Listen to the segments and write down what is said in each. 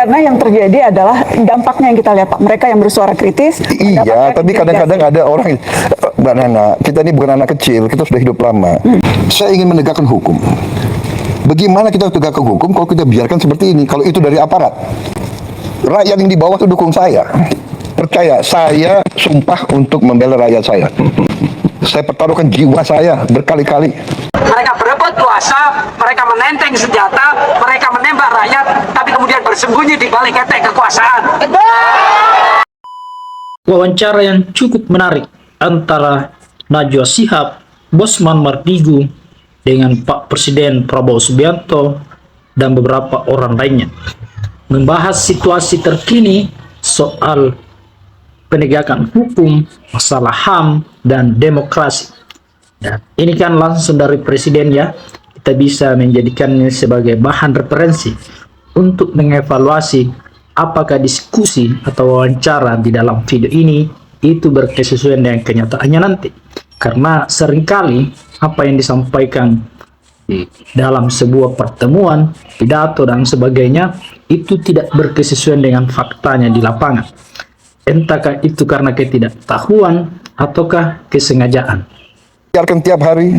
Karena yang terjadi adalah dampaknya yang kita lihat, Pak. Mereka yang bersuara kritis. Iya, tapi kadang-kadang ada orang, Mbak Nana, kita ini bukan anak kecil, kita sudah hidup lama. Saya ingin menegakkan hukum. Bagaimana kita tegakkan hukum kalau kita biarkan seperti ini? Kalau itu dari aparat, rakyat yang di bawah itu dukung saya. Percaya, saya sumpah untuk membela rakyat saya. Saya pertaruhkan jiwa saya berkali-kali. Mereka berebut kuasa, mereka menenteng senjata, mereka menembak rakyat, tapi kemudian bersembunyi di balik ketek kekuasaan. Wawancara yang cukup menarik antara Najwa Shihab, Bosman Mardigu, dengan Pak Presiden Prabowo Subianto dan beberapa orang lainnya, membahas situasi terkini soal penegakan hukum, masalah HAM, dan demokrasi. Dan ini kan langsung dari Presiden ya, kita bisa menjadikannya sebagai bahan referensi untuk mengevaluasi apakah diskusi atau wawancara di dalam video ini itu berkesesuaian dengan kenyataannya nanti. Karena seringkali apa yang disampaikan di dalam sebuah pertemuan, pidato dan sebagainya itu tidak berkesesuaian dengan faktanya di lapangan. Entahkah itu karena ketidaktahuan ataukah kesengajaan. Biarkan tiap hari.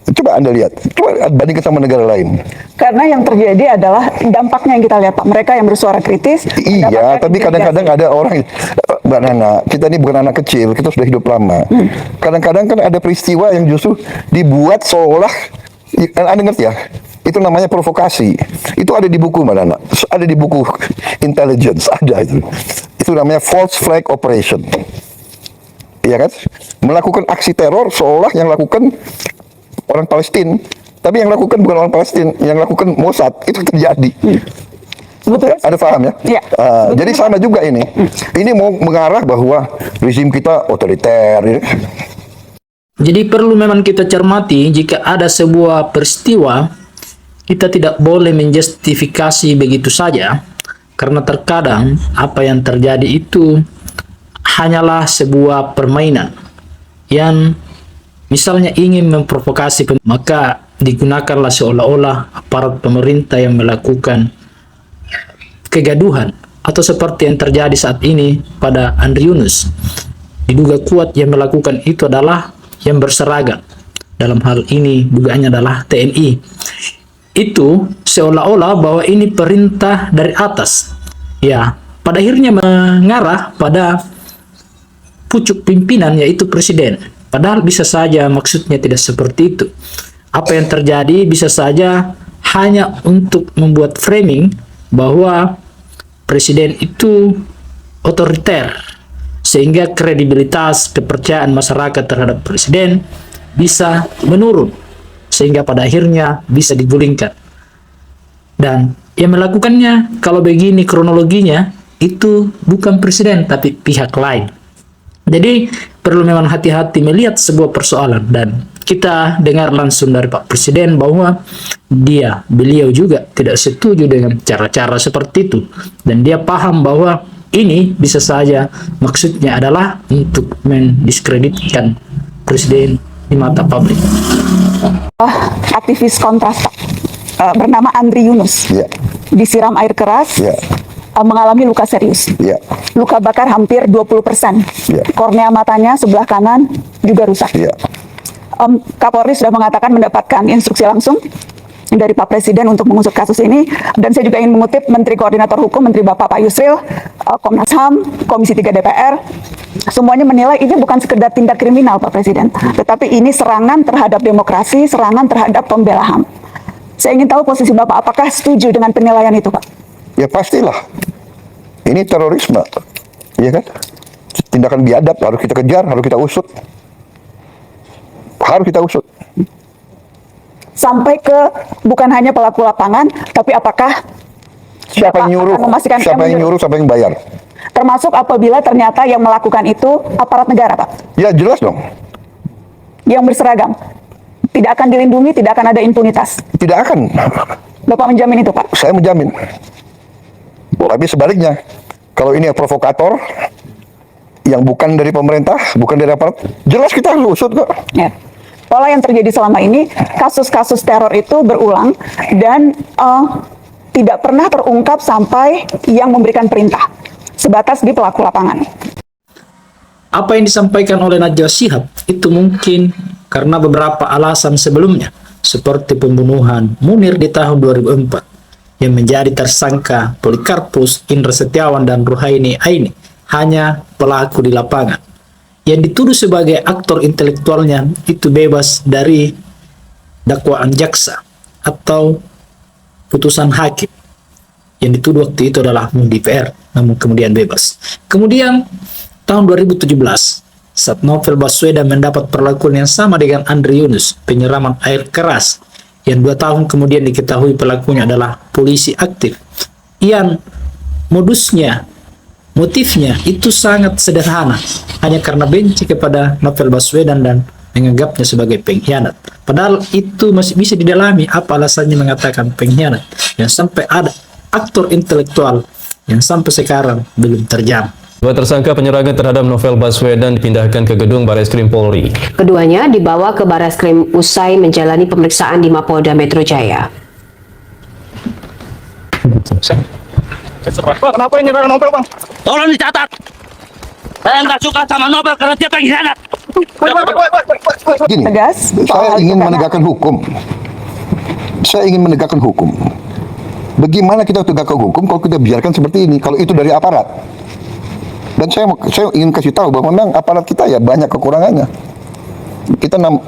Coba Anda lihat, coba bandingkan sama negara lain. Karena yang terjadi adalah dampaknya yang kita lihat, Pak. Mereka yang bersuara kritis. Iya, tapi kadang-kadang ada orang, Mbak Nana, kita ini bukan anak kecil, kita sudah hidup lama. Kadang-kadang kan ada peristiwa yang justru dibuat seolah, Anda ngerti ya? Itu namanya provokasi. Itu ada di buku, Mbak Nana. Ada di buku intelligence, ada itu. Itu namanya false flag operation. Iya kan? Melakukan aksi teror seolah yang lakukan orang Palestina, tapi yang lakukan bukan orang Palestina, yang lakukan Mossad. Itu terjadi. Betul. Ada paham ya? Ya. Jadi sama juga ini. Ini mau mengarah bahwa rezim kita otoriter. Ya. Jadi perlu memang kita cermati jika ada sebuah peristiwa, kita tidak boleh menjustifikasi begitu saja, karena terkadang apa yang terjadi itu hanyalah sebuah permainan yang misalnya ingin memprovokasi, maka digunakanlah seolah-olah aparat pemerintah yang melakukan kegaduhan, atau seperti yang terjadi saat ini pada Andri Yunus. Diduga kuat yang melakukan itu adalah yang berseragam. Dalam hal ini dugaannya adalah TNI. Itu seolah-olah bahwa ini perintah dari atas. Ya, pada akhirnya mengarah pada pucuk pimpinan, yaitu presiden. Padahal bisa saja maksudnya tidak seperti itu. Apa yang terjadi bisa saja hanya untuk membuat framing bahwa presiden itu otoriter, sehingga kredibilitas kepercayaan masyarakat terhadap presiden bisa menurun, sehingga pada akhirnya bisa digulingkan. Dan yang melakukannya, kalau begini kronologinya, itu bukan presiden tapi pihak lain. Jadi perlu memang hati-hati melihat sebuah persoalan, dan kita dengar langsung dari Pak Presiden bahwa beliau juga tidak setuju dengan cara-cara seperti itu, dan dia paham bahwa ini bisa saja maksudnya adalah untuk mendiskreditkan presiden di mata publik. Aktivis kontras, Pak, bernama Andri Yunus, disiram air keras, mengalami luka serius. Luka bakar hampir 20%. Kornea matanya sebelah kanan juga rusak. Kapolri sudah mengatakan mendapatkan instruksi langsung dari Pak Presiden untuk mengusut kasus ini, dan saya juga ingin mengutip Menteri Koordinator Hukum, Menteri Bapak Pak Yusril, Komnas HAM, Komisi 3 DPR, semuanya menilai ini bukan sekedar tindak kriminal, Pak Presiden, tetapi ini serangan terhadap demokrasi, serangan terhadap pembela HAM. Saya ingin tahu posisi Bapak, apakah setuju dengan penilaian itu, Pak? Ya pastilah. Ini terorisme, ya kan? Tindakan biadab, harus kita kejar, harus kita usut. Harus kita usut. Sampai ke bukan hanya pelaku lapangan, tapi apakah siapa yang nyuruh, siapa yang nyuruh, siapa yang bayar. Termasuk apabila ternyata yang melakukan itu aparat negara, Pak? Ya jelas dong. Yang berseragam. Tidak akan dilindungi, tidak akan ada impunitas. Tidak akan. Bapak menjamin itu, Pak? Saya menjamin. Tapi sebaliknya, kalau ini provokator yang bukan dari pemerintah, bukan dari aparat, jelas kita harus usut kok. Ya. Pola yang terjadi selama ini, kasus-kasus teror itu berulang dan tidak pernah terungkap sampai yang memberikan perintah, sebatas di pelaku lapangan. Apa yang disampaikan oleh Najwa Shihab itu mungkin karena beberapa alasan sebelumnya, seperti pembunuhan Munir di tahun 2004 yang menjadi tersangka Polikarpus, Indra Setiawan, dan Ruhaini Aini hanya pelaku di lapangan. Yang dituduh sebagai aktor intelektualnya itu bebas dari dakwaan jaksa atau putusan hakim. Yang dituduh waktu itu adalah DPR, namun kemudian bebas. Kemudian tahun 2017, saat Novel Baswedan mendapat perlakuan yang sama dengan Andri Yunus, penyiraman air keras, yang 2 tahun kemudian diketahui pelakunya adalah polisi aktif, yang modusnya, motifnya itu sangat sederhana, hanya karena benci kepada Novel Baswedan dan menganggapnya sebagai pengkhianat. Padahal itu masih bisa didalami apa alasannya mengatakan pengkhianat, yang sampai ada aktor intelektual yang sampai sekarang belum terjam. Dua tersangka penyerangan terhadap Novel Baswedan dipindahkan ke gedung Barreskrim Polri. Keduanya dibawa ke Barreskrim usai menjalani pemeriksaan di Mapolda Metro Jaya. Pak, kenapa ini nyerang Novel, Bang? Tolong dicatat. Saya nggak suka sama Novel karena dia pengkhianat. Gini, Tegas, saya soal ingin itu menegakkan hukum. Saya ingin menegakkan hukum. Bagaimana kita tegakkan hukum kalau kita biarkan seperti ini? Kalau itu dari aparat. Dan saya ingin kasih tahu bahwa memang aparat kita ya banyak kekurangannya.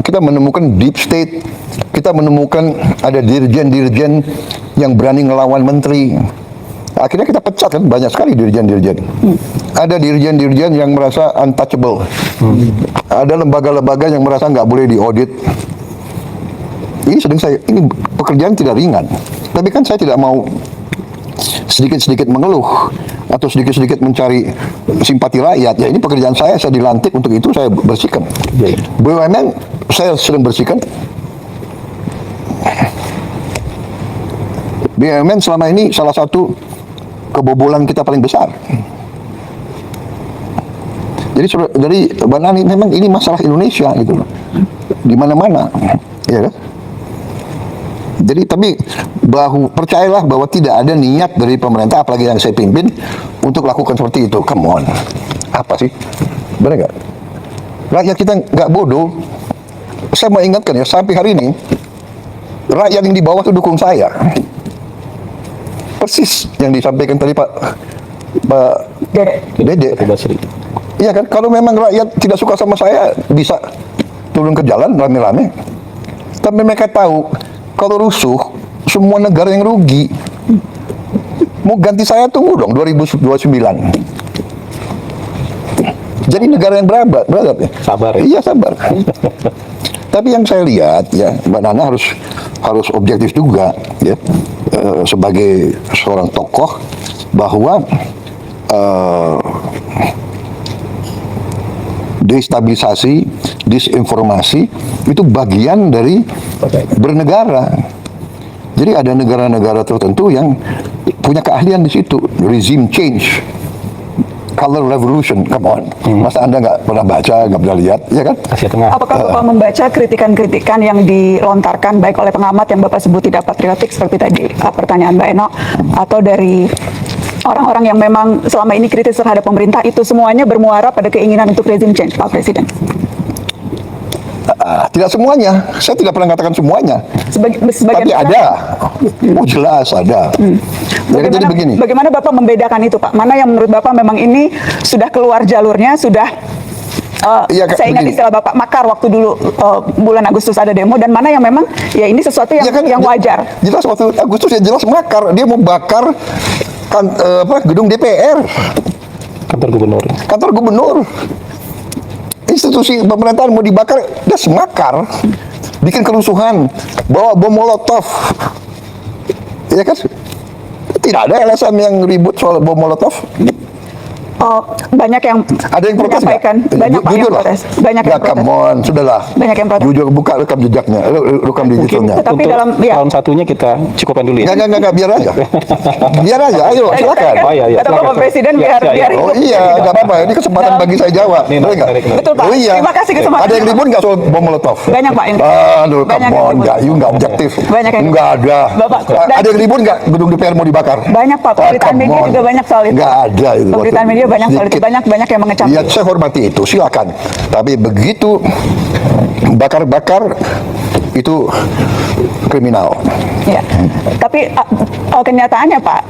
Kita menemukan deep state, kita menemukan ada dirjen-dirjen yang berani ngelawan menteri. Akhirnya kita pecat kan, banyak sekali dirjen-dirjen. Ada dirjen-dirjen yang merasa untouchable. Ada lembaga-lembaga yang merasa nggak boleh diaudit. Ini pekerjaan tidak ringan. Tapi kan saya tidak mau sedikit-sedikit mengeluh atau sedikit-sedikit mencari simpati rakyat. Ya ini pekerjaan saya dilantik untuk itu, saya bersihkan. BUMN saya sedang bersihkan. BUMN selama ini salah satu kebobolan kita paling besar. Jadi Bang Nani, memang ini masalah Indonesia gitu loh. Di mana-mana. Ya kan? Jadi tapi percayalah bahwa tidak ada niat dari pemerintah, apalagi yang saya pimpin, untuk lakukan seperti itu. Come on, apa sih? Benar nggak? Rakyat kita nggak bodoh. Saya mau ingatkan ya, sampai hari ini rakyat yang di bawah itu dukung saya. Persis yang disampaikan tadi Pak Dede. Iya kan? Kalau memang rakyat tidak suka sama saya, bisa turun ke jalan rame-rame. Tapi mereka tahu kalau rusuh, semua negara yang rugi. Mau ganti saya tunggu dong 2029. Jadi negara yang beradab ya. Sabar ya. Iya sabar. Tapi yang saya lihat ya, Mbak Nana harus objektif juga ya, sebagai seorang tokoh, bahwa destabilisasi, disinformasi itu bagian dari bernegara. Jadi ada negara-negara tertentu yang punya keahlian di situ, regime change, color revolution, come on. Masa Anda nggak pernah baca, nggak pernah lihat, ya kan? Asia Tengah. Apakah Bapak membaca kritikan-kritikan yang dilontarkan baik oleh pengamat yang Bapak sebut tidak patriotik seperti tadi pertanyaan Mbak Eno, atau dari orang-orang yang memang selama ini kritis terhadap pemerintah, itu semuanya bermuara pada keinginan untuk regime change, Pak Presiden? Tidak semuanya, saya tidak pernah katakan semuanya. Sebagian Tapi ada, oh jelas ada. Jadi begini. Bagaimana Bapak membedakan itu, Pak? Mana yang menurut Bapak memang ini sudah keluar jalurnya, sudah Ya, saya ingat begini. istilah Bapak makar waktu dulu bulan Agustus ada demo, dan mana yang memang ya ini sesuatu yang, Ya kan, yang wajar. Jelas waktu Agustus ya jelas makar, dia mau bakar gedung DPR, Kantor Gubernur. kantor gubernur, institusi pemerintahan mau dibakar, dia semakar, bikin kerusuhan, bawa bom molotov, ya kan? Tidak ada alasan yang ribut soal bom molotov. banyak yang Ada yang protes nggak? menyampaikan, banyak Pak yang Jujur lah. protes, banyak yang Ya, come on, sudahlah. Banyak yang protes. Jujur, buka rekam jejaknya, rekam digitalnya. Tetapi Untuk dalam ya, tahun satunya kita cukupkan dulu ya. Enggak, biar aja. Biar aja, ayo silakan. Oh, iya, kata silakan. Bapak Presiden Ya, biar ya, ya. biar Oh itu. iya, nggak apa-apa. Ini kesempatan Dalam- bagi saya jawab. Nih, Boleh nggak? tarik. Betul, Pak. Oh iya. Terima kasih kesempatan. Ada yang ribut nggak soal bom molotov? Banyak, Pak, yang- Aduh, Banyak come yang on, ribut. nggak, you nggak objektif. Banyak yang Nggak ada. Bapak, Ada yang ribut nggak gedung DPR mau dibakar? Banyak, Pak. Pemberitaan come media on. juga banyak soal itu. Nggak ada itu. Pemberitaan media banyak soal itu. Sedikit. Banyak yang mengecam. Ya, saya hormati itu, silakan. Tapi begitu bakar-bakar itu kriminal. Ya. Tapi kenyataannya Pak,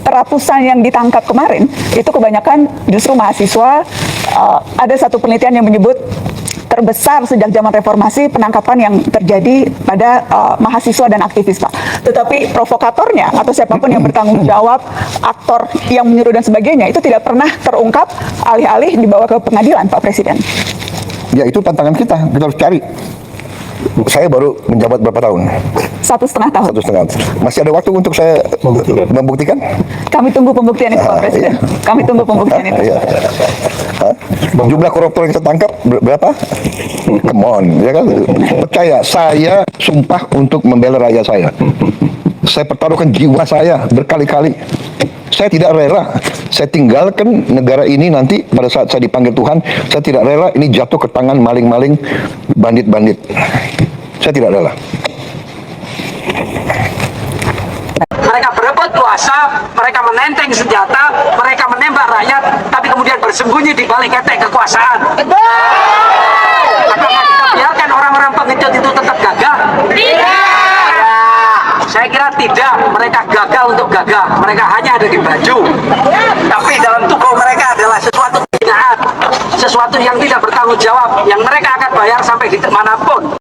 ratusan yang ditangkap kemarin itu kebanyakan justru mahasiswa. Ada satu penelitian yang menyebut terbesar sejak zaman reformasi penangkapan yang terjadi pada mahasiswa dan aktivis, Pak. Tetapi provokatornya atau siapapun yang bertanggung jawab, aktor yang menyuruh dan sebagainya itu tidak pernah terungkap, alih-alih dibawa ke pengadilan, Pak Presiden. Ya, itu tantangan kita harus cari. Saya baru menjabat berapa tahun? 1,5 tahun. 1,5. Masih ada waktu untuk saya membuktikan? Kami tunggu pembuktian itu, Pak Presiden. Kami tunggu pembuktian itu. Iya. Hah? Jumlah koruptor yang kita tangkap berapa? Come on, ya kan? Percaya, saya sumpah untuk membela rakyat saya. Saya pertaruhkan jiwa saya berkali-kali. Saya tidak rela saya tinggalkan negara ini nanti pada saat saya dipanggil Tuhan. Saya tidak rela ini jatuh ke tangan maling-maling, bandit-bandit. Saya tidak rela. Mereka berebut kuasa, mereka menenteng senjata, mereka menembak rakyat, tapi kemudian bersembunyi di balik ketek kekuasaan. Apakah kita biarkan orang-orang pengecut itu tetap gagah? Tidak. Saya kira tidak. Mereka gagal untuk gagah. Mereka hanya ada di baju. Tapi dalam tubuh mereka adalah sesuatu hinaan, sesuatu yang tidak bertanggung jawab, yang mereka akan bayar sampai di manapun.